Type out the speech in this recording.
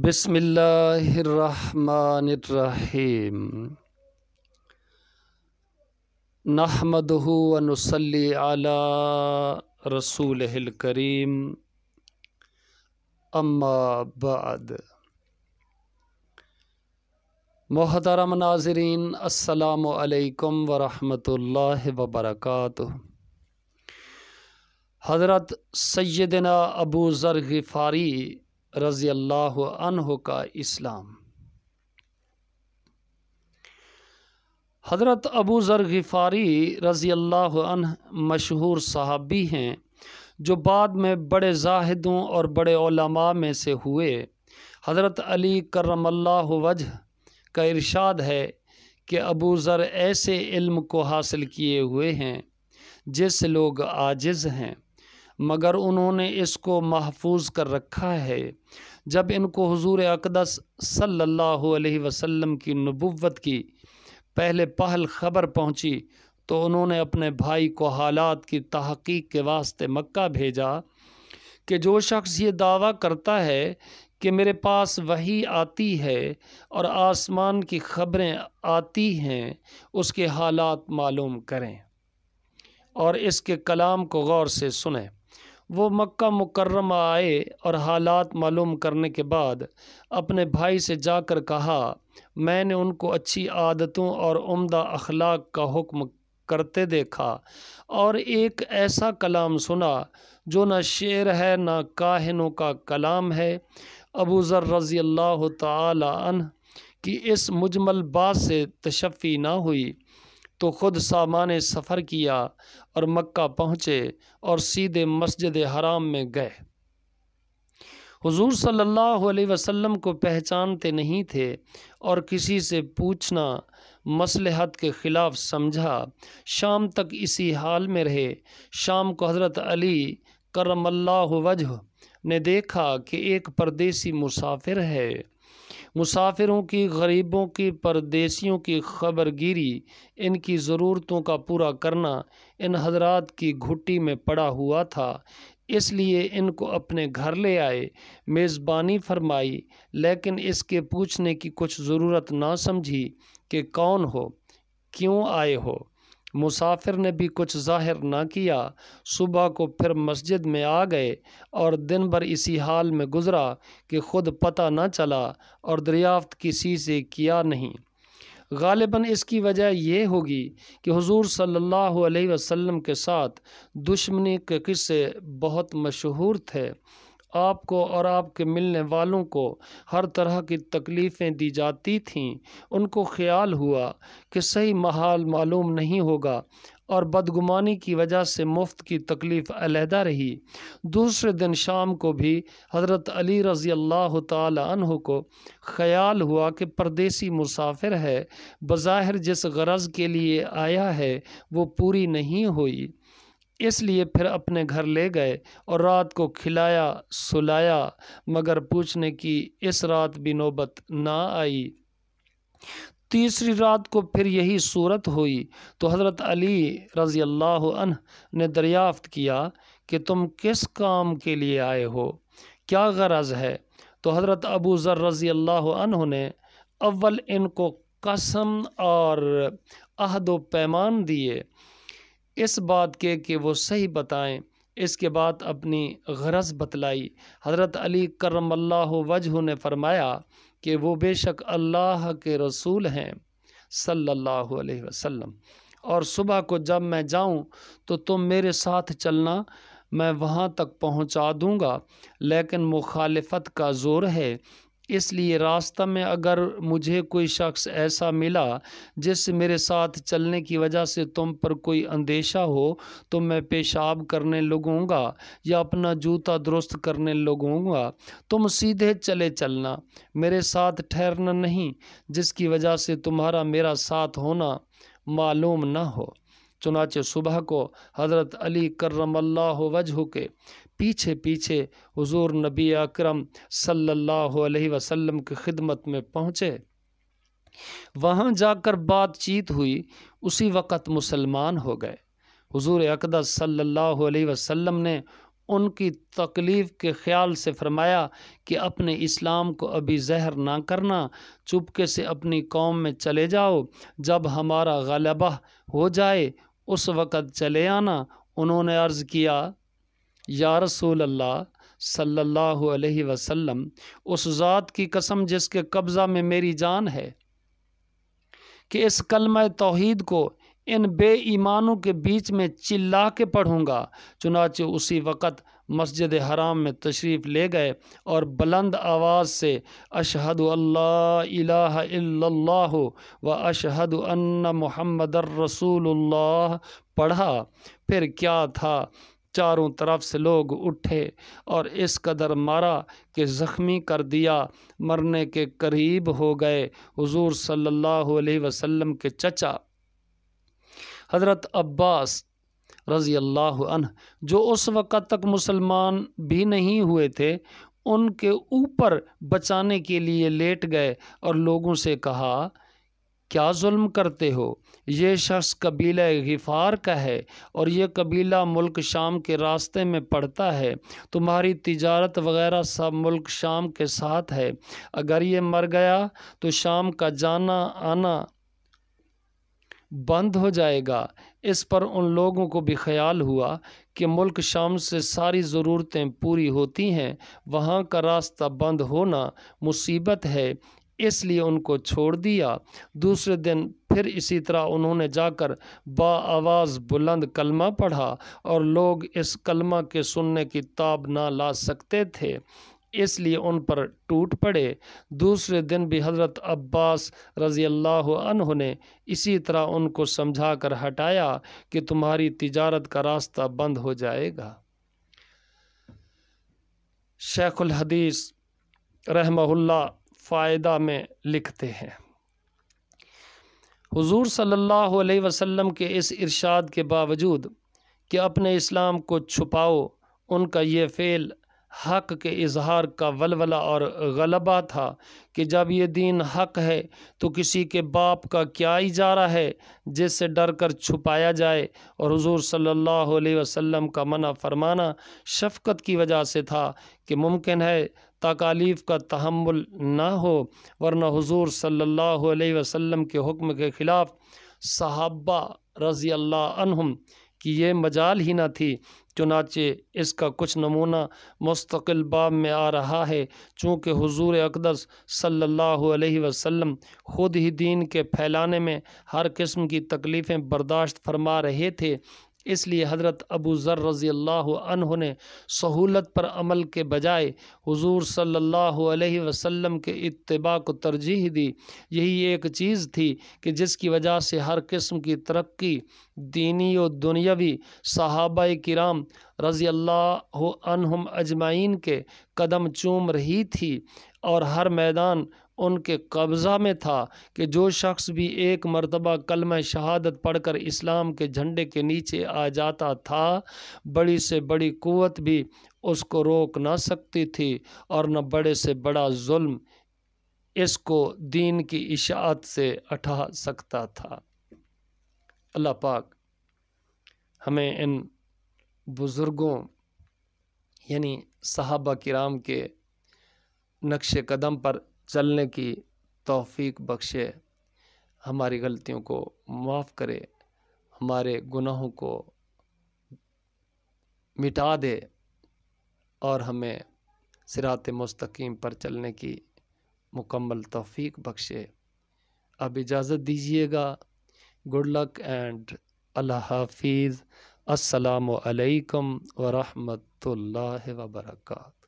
بسم اللہ الرحمن الرحیم نحمدہ ونصلی علی رسولہ الکریم اما بعد۔ محترم ناظرین، السلام علیکم ورحمۃ اللہ وبرکاتہ۔ حضرت سیدنا ابو ذر غفاری رضی اللہ عنہ کا اسلام۔ حضرت ابو ذر غفاری رضی اللہ عنہ مشہور صحابی ہیں جو بعد میں بڑے زاہدوں اور بڑے علماء میں سے ہوئے۔ حضرت علی کرم اللہ وجہ کا ارشاد ہے کہ ابو ذر ایسے علم کو حاصل کیے ہوئے ہیں جس سے لوگ عاجز ہیں، مگر انہوں نے اس کو محفوظ کر رکھا ہے۔ جب ان کو حضور اقدس صلی اللہ علیہ وسلم کی نبوت کی پہلے پہل خبر پہنچی تو انہوں نے اپنے بھائی کو حالات کی تحقیق کے واسطے مکہ بھیجا کہ جو شخص یہ دعویٰ کرتا ہے کہ میرے پاس وحی آتی ہے اور آسمان کی خبریں آتی ہیں، اس کے حالات معلوم کریں اور اس کے کلام کو غور سے سنیں۔ وہ مکہ مکرمہ آئے اور حالات معلوم کرنے کے بعد اپنے بھائی سے جا کر کہا، میں نے ان کو اچھی عادتوں اور عمدہ اخلاق کا حکم کرتے دیکھا اور ایک ایسا کلام سنا جو نہ شعر ہے نہ کاہنوں کا کلام ہے۔ ابو ذر رضی اللہ تعالی عنہ کی اس مجمل بات سے تشفی نہ ہوئی تو خود سامان سفر کیا اور مکہ پہنچے اور سیدھے مسجد حرام میں گئے۔ حضور صلی اللہ علیہ وسلم کو پہچانتے نہیں تھے اور کسی سے پوچھنا مصلحت کے خلاف سمجھا۔ شام تک اسی حال میں رہے۔ شام کو حضرت علی کرم اللہ وجہ نے دیکھا کہ ایک پردیسی مسافر ہے۔ مسافروں کی، غریبوں کی، پردیسیوں کی خبر گیری، ان کی ضرورتوں کا پورا کرنا ان حضرات کی گھٹی میں پڑا ہوا تھا، اس لیے ان کو اپنے گھر لے آئے، میزبانی فرمائی، لیکن اس کے پوچھنے کی کچھ ضرورت نہ سمجھی کہ کون ہو، کیوں آئے ہو۔ مسافر نے بھی کچھ ظاہر نہ کیا۔ صبح کو پھر مسجد میں آ گئے اور دن بھر اسی حال میں گزرا کہ خود پتہ نہ چلا اور دریافت کسی سے کیا نہیں۔ غالباً اس کی وجہ یہ ہوگی کہ حضور صلی اللہ علیہ وسلم کے ساتھ دشمنی کے قصے بہت مشہور تھے۔ آپ کو اور آپ کے ملنے والوں کو ہر طرح کی تکلیفیں دی جاتی تھیں۔ ان کو خیال ہوا کہ صحیح محال معلوم نہیں ہوگا اور بدگمانی کی وجہ سے مفت کی تکلیف علیحدہ رہی۔ دوسرے دن شام کو بھی حضرت علی رضی اللہ تعالی عنہ کو خیال ہوا کہ پردیسی مسافر ہے، بظاہر جس غرض کے لیے آیا ہے وہ پوری نہیں ہوئی، اس لیے پھر اپنے گھر لے گئے اور رات کو کھلایا سلایا، مگر پوچھنے کی اس رات بھی نوبت نہ آئی۔ تیسری رات کو پھر یہی صورت ہوئی تو حضرت علی رضی اللہ عنہ نے دریافت کیا کہ تم کس کام کے لیے آئے ہو، کیا غرض ہے؟ تو حضرت ابو ذر رضی اللہ عنہ نے اول ان کو قسم اور عہد و پیمان دیے اس بات کے کہ وہ صحیح بتائیں۔ اس کے بعد اپنی غرض بتلائی۔ حضرت علی کرم اللہ وجہ نے فرمایا کہ وہ بے شک اللہ کے رسول ہیں صلی اللہ علیہ وسلم، اور صبح کو جب میں جاؤں تو تم میرے ساتھ چلنا، میں وہاں تک پہنچا دوں گا، لیکن مخالفت کا زور ہے، اس لیے راستہ میں اگر مجھے کوئی شخص ایسا ملا جس سے میرے ساتھ چلنے کی وجہ سے تم پر کوئی اندیشہ ہو تو میں پیشاب کرنے لگوں گا یا اپنا جوتا درست کرنے لگوں گا، تم سیدھے چلے چلنا، میرے ساتھ ٹھہرنا نہیں جس کی وجہ سے تمہارا میرا ساتھ ہونا معلوم نہ ہو۔ چنانچہ صبح کو حضرت علی کرم اللہ وجہ کے پیچھے پیچھے حضور نبی اکرم صلی اللہ علیہ وسلم کی خدمت میں پہنچے۔ وہاں جا کر بات چیت ہوئی، اسی وقت مسلمان ہو گئے۔ حضور اقدس صلی اللہ علیہ وسلم نے ان کی تکلیف کے خیال سے فرمایا کہ اپنے اسلام کو ابھی ظاہر نہ کرنا، چپکے سے اپنی قوم میں چلے جاؤ، جب ہمارا غلبہ ہو جائے اس وقت چلے آنا۔ انہوں نے عرض کیا، یا رسول اللہ صلی اللہ علیہ وسلم، اس ذات کی قسم جس کے قبضہ میں میری جان ہے کہ اس کلمہ توحید کو ان بے ایمانوں کے بیچ میں چلا کے پڑھوں گا۔ چنانچہ اسی وقت مسجد حرام میں تشریف لے گئے اور بلند آواز سے اشہد اللہ الہ الا اللہ و اشہد ان محمد الرسول اللہ پڑھا۔ پھر کیا تھا، چاروں طرف سے لوگ اٹھے اور اس قدر مارا کہ زخمی کر دیا، مرنے کے قریب ہو گئے۔ حضور صلی اللہ علیہ وسلم کے چچا حضرت عباس رضی اللہ عنہ، جو اس وقت تک مسلمان بھی نہیں ہوئے تھے، ان کے اوپر بچانے کے لیے لیٹ گئے اور لوگوں سے کہا، کیا ظلم کرتے ہو؟ یہ شخص قبیلہ غفار کا ہے اور یہ قبیلہ ملک شام کے راستے میں پڑتا ہے، تمہاری تجارت وغیرہ سب ملک شام کے ساتھ ہے، اگر یہ مر گیا تو شام کا جانا آنا بند ہو جائے گا۔ اس پر ان لوگوں کو بھی خیال ہوا کہ ملک شام سے ساری ضرورتیں پوری ہوتی ہیں، وہاں کا راستہ بند ہونا مصیبت ہے، اس لیے ان کو چھوڑ دیا۔ دوسرے دن پھر اسی طرح انہوں نے جا کر با آواز بلند کلمہ پڑھا اور لوگ اس کلمہ کے سننے کی تاب نہ لا سکتے تھے، اس لیے ان پر ٹوٹ پڑے۔ دوسرے دن بھی حضرت عباس رضی اللہ عنہ نے اسی طرح ان کو سمجھا کر ہٹایا کہ تمہاری تجارت کا راستہ بند ہو جائے گا۔ شیخ الحدیث رحمہ اللہ فائدہ میں لکھتے ہیں، حضور صلی اللہ علیہ وسلم کے اس ارشاد کے باوجود کہ اپنے اسلام کو چھپاؤ، ان کا یہ فعل حق کے اظہار کا ولولہ اور غلبہ تھا کہ جب یہ دین حق ہے تو کسی کے باپ کا کیا اجارہ ہے جس سے ڈر کر چھپایا جائے، اور حضور صلی اللہ علیہ وسلم کا منع فرمانا شفقت کی وجہ سے تھا کہ ممکن ہے تکالیف کا تحمل نہ ہو، ورنہ حضور صلی اللہ علیہ وسلم کے حکم کے خلاف صحابہ رضی اللہ عنہم کی یہ مجال ہی نہ تھی۔ چنانچہ اس کا کچھ نمونہ مستقل باب میں آ رہا ہے۔ چونکہ حضور اقدس صلی اللہ علیہ وسلم خود ہی دین کے پھیلانے میں ہر قسم کی تکلیفیں برداشت فرما رہے تھے، اس لیے حضرت ابو ذر رضی اللہ عنہ نے سہولت پر عمل کے بجائے حضور صلی اللہ علیہ وسلم کے اتباع کو ترجیح دی۔ یہی ایک چیز تھی کہ جس کی وجہ سے ہر قسم کی ترقی دینی و دنیاوی صحابہ کرام رضی اللہ عنہم اجمعین کے قدم چوم رہی تھی، اور ہر میدان ان کے قبضہ میں تھا کہ جو شخص بھی ایک مرتبہ کلمہ شہادت پڑھ کر اسلام کے جھنڈے کے نیچے آ جاتا تھا، بڑی سے بڑی قوت بھی اس کو روک نہ سکتی تھی، اور نہ بڑے سے بڑا ظلم اس کو دین کی اشاعت سے ہٹا سکتا تھا۔ اللہ پاک ہمیں ان بزرگوں یعنی صحابہ کرام کے نقش قدم پر چلنے کی توفیق بخشے، ہماری غلطیوں کو معاف کرے، ہمارے گناہوں کو مٹا دے اور ہمیں صراط مستقیم پر چلنے کی مکمل توفیق بخشے۔ اب اجازت دیجیے گا۔ گڈ لک اینڈ اللہ حافظ۔ السلام علیکم ورحمۃ اللہ وبرکاتہ۔